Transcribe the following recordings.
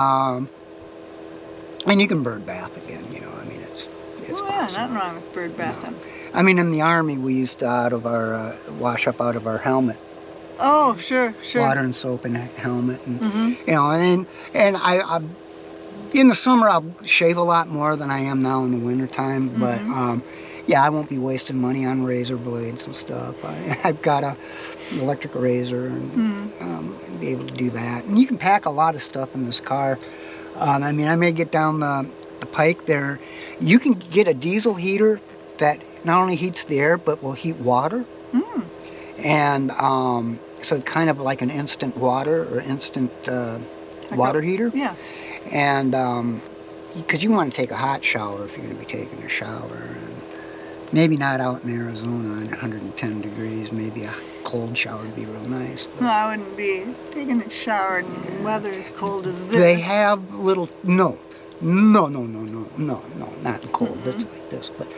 And you can bird bath again, you know, I mean, it's Oh yeah, possible. nothing wrong with bird bathing. No. I mean, in the Army, we used to wash up out of our helmet. Oh, sure, sure. Water and soap and helmet, and Mm-hmm. you know, and I in the summer I'll shave a lot more than I am now in the wintertime, but yeah, I won't be wasting money on razor blades and stuff. I've got an electric razor and be able to do that. And you can pack a lot of stuff in this car. I mean, I may get down the pike there. You can get a diesel heater that not only heats the air but will heat water. And so kind of like an instant water or instant water heater. Yeah. And because you want to take a hot shower if you're going to be taking a shower. And maybe not out in Arizona at 110 degrees. Maybe a cold shower would be real nice. No, I wouldn't be taking a shower in weather as cold as this. They have little, no, not cold, this like this, but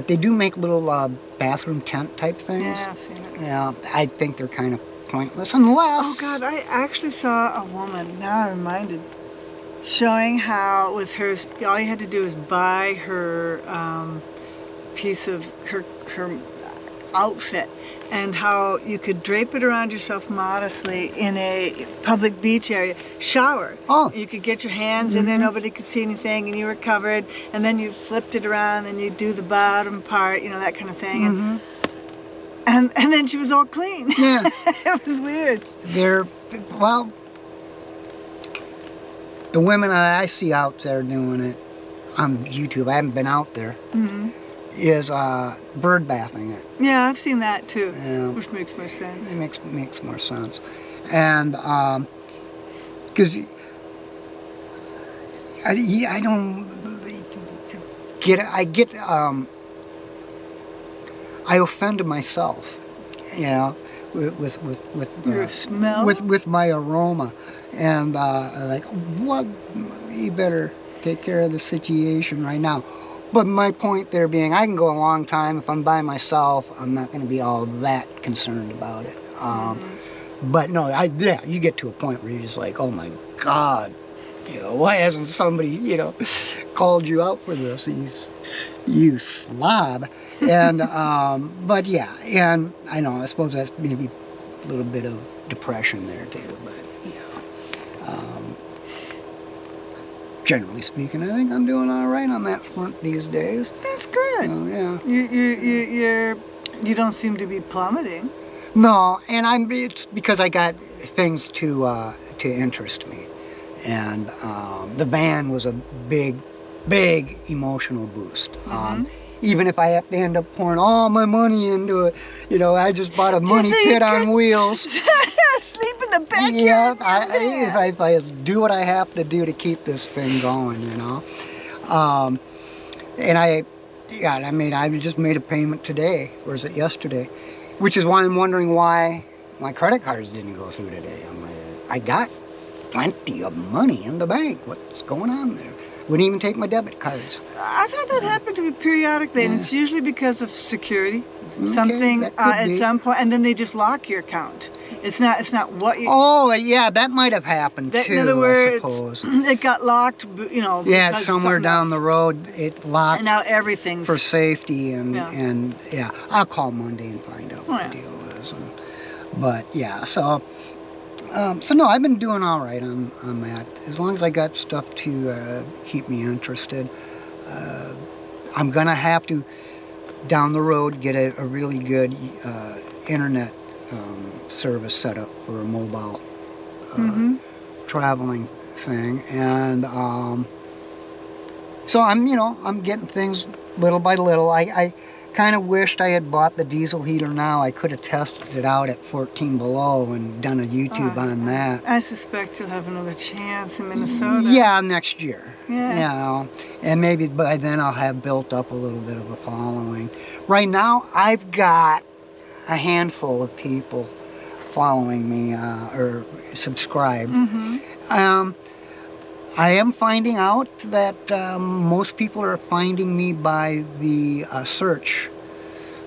they do make little bathroom tent type things. Yeah, I've seen it. Yeah, I think they're kind of pointless unless... Oh God, I actually saw a woman, now I'm reminded, showing how with her, all you had to do is buy her piece of her outfit, and how you could drape it around yourself modestly in a public beach area. Shower. Oh. You could get your hands in there, nobody could see anything, and you were covered, and then you flipped it around, and you do the bottom part, you know, that kind of thing. And then she was all clean. Yeah. It was weird. Well, the women I see out there doing it on YouTube, I haven't been out there, is bird bathing it. Yeah, I've seen that too, Yeah. which makes more sense. It makes more sense. And because I don't get I offended myself, you know, with Your smell? with my aroma, and like, what, you better take care of the situation right now. But my point there being, I can go a long time if I'm by myself. I'm not going to be all that concerned about it. But no, yeah, you get to a point where you're just like, oh my God, you know, why hasn't somebody, you know, called you out for this? You slob. And but yeah, and I know, I suppose that's maybe a little bit of depression there too, but you know, generally speaking, I think I'm doing all right on that front these days. That's good. Yeah. You don't seem to be plummeting. No, and it's because I got things to interest me, and the van was a big emotional boost. Even if I have to end up pouring all my money into it, you know, I just bought a money pit on wheels. Sleep in the backyard. Yeah, if I do what I have to do to keep this thing going, you know. And I just made a payment today, or is it yesterday? Which is why I'm wondering why my credit cards didn't go through today. I got plenty of money in the bank. What's going on there? Wouldn't even take my debit cards. I've had that happen to me periodically, and it's usually because of security. Okay, Something at some point, and then they just lock your account. It's not what you... Oh, yeah, that might have happened too, in other words, I suppose. It got locked, you know. Yeah, somewhere down the road, it locked. And now everything's... For safety, and yeah, I'll call Monday and find out what the deal is. But yeah, so no, I've been doing all right on that. As long as I got stuff to keep me interested. I'm gonna have to, down the road, get a really good internet service set up for a mobile traveling thing, and so I'm getting things little by little. I kind of wished I had bought the diesel heater now. I could have tested it out at 14 below and done a YouTube on that. I suspect you'll have another chance in Minnesota. Yeah, next year. Yeah. You know, and maybe by then I'll have built up a little bit of a following. Right now, I've got a handful of people following me or subscribed. I am finding out that most people are finding me by the search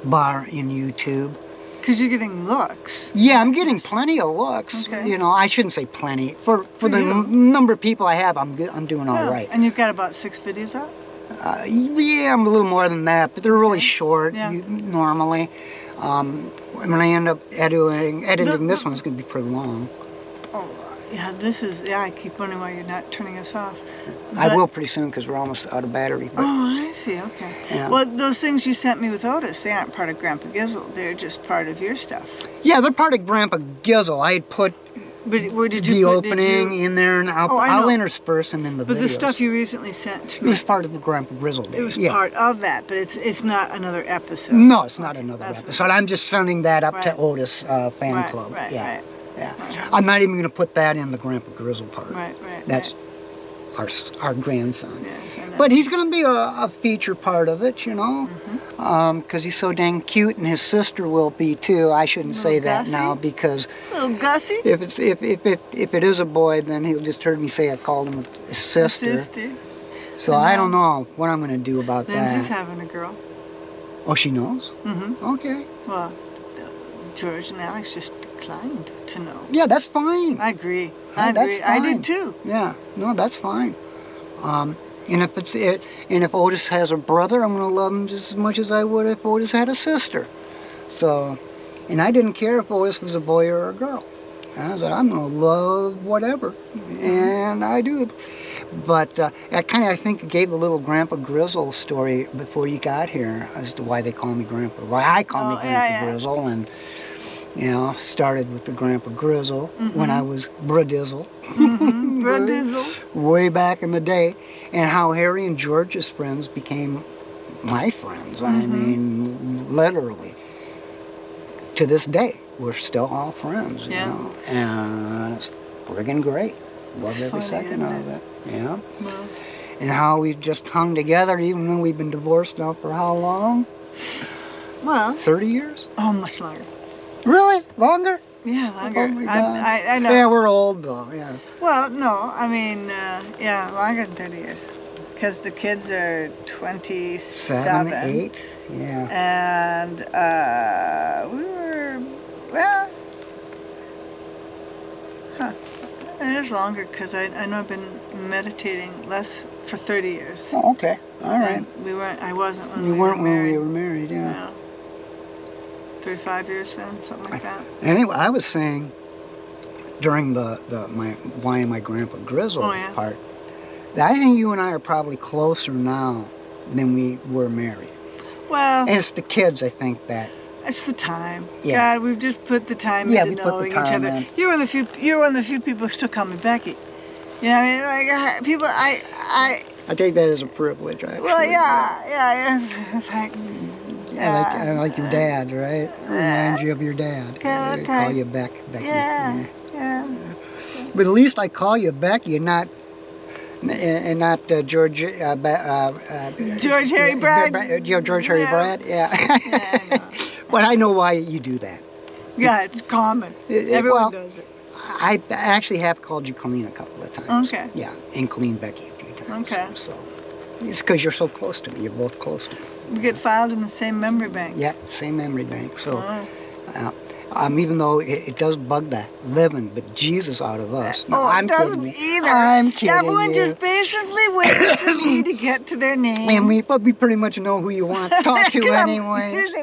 bar in YouTube. Because you're getting looks. Yeah, I'm getting plenty of looks. Okay. You know, I shouldn't say plenty. For For the you. number of people I have, I'm doing all Yeah. right. And you've got about 6 videos up? Yeah, I'm a little more than that, but they're really Okay. short Yeah. normally. When I end up editing this The- one, it's going to be pretty long. Oh, yeah, this is, yeah, I keep wondering why you're not turning us off. I But- will pretty soon because we're almost out of battery. But, Oh, I see, okay. yeah. Well, those things you sent me with Otis, they aren't part of Grandpa Gizzle. They're just part of your stuff. Yeah, they're part of Grandpa Gizzle. I had put But where did you the put, opening did you, in there, and Oh, I I'll know. intersperse them in the But videos. the stuff you recently sent to It me, was part of the Grandpa Grizzle Day. it was yeah. part of that, but it's not another episode. No, it's not Okay, another that's what- episode. I'm just sending that up to Right. Otis fan Right, club. right, yeah, right. yeah. Right. I'm not even going to put that in the Grandpa Grizzle part. Right, right. That's our grandson. Yes, I know. But he's going to be a feature part of it, you know, Mhm. because he's so dang cute, and his sister will be too. I shouldn't say Little that Gussie? now because Little Gussie? if it is a boy, then he'll just heard me say I called him a sister. Sister. So I I know. don't know what I'm going to do about Lindsay's that. having a girl. Oh, she knows? Mm-hmm. Okay. Well, George and Alex just declined to know. Yeah, that's fine. I agree. Oh, I that's agree. I fine. did too. Yeah, no, that's fine. And if it's it, and if Otis has a brother, I'm gonna love him just as much as I would if Otis had a sister. So, and I didn't care if Otis was a boy or a girl. I said I'm gonna love whatever, and I do. But that kind of I think gave a little Grandpa Grizzle story before you got here as to why they call me Grandpa. Why I call me Oh, Grandpa yeah, yeah. Grizzle, and you know, started with the Grandpa Grizzle when I was Bradizzle. Mm-hmm. Bradizzle. Way back in the day, and how Harry and George's friends became my friends. I mean, literally. To this day, we're still all friends, you Yeah. know, and it's friggin' great. Love It's every funny, second isn't of it, yeah. Well, And how we've just hung together, even though we've been divorced now for how long? well, 30 years? oh, much longer. Really? Longer? Yeah, longer. Oh my God. I know. Yeah, we're old though, yeah. Well, no, I mean, yeah, longer than 30 years. Because the kids are 27. 7, 8, yeah. And we were, well, it is longer because I know I've been meditating less for 30 years. Oh, okay, all right. And I wasn't when You we weren't were when married. we were married, yeah. No. 35 years then, something like that. Anyway, I was saying during the my why am I Grandpa Grizzle Oh, yeah. part, that I think you and I are probably closer now than we were married. Well, And it's the kids, I think, that it's the time. Yeah. God, we've just put the time Yeah, into we put the knowing each time other. in. You're one of the few people who still call me Becky. You know what I mean? Like people, I take that as a privilege. Actually. well, yeah. It's like, I like your dad, right? Reminds you of your dad. Okay, I okay. call you Becky. yeah. But at least I call you Becky and not George. George Harry Brad. George Harry Yeah. Brad. Yeah. Yeah, I know. But I know why you do that. Yeah, it's common. Everyone does it. I actually have called you Colleen a couple of times. Okay. Yeah, and Colleen Becky a few times. Okay. So it's because you're so close to me. You're both close to me. We get filed in the same memory bank. Yeah, same memory bank. So. Oh. Even though it does bug the living, but Jesus out of us. No, Oh, I'm it doesn't kidding you. either. I'm kidding Everyone you. just patiently waits for me to get to their name. And we pretty much know who you want to talk to 'Cause I'm anyway. usually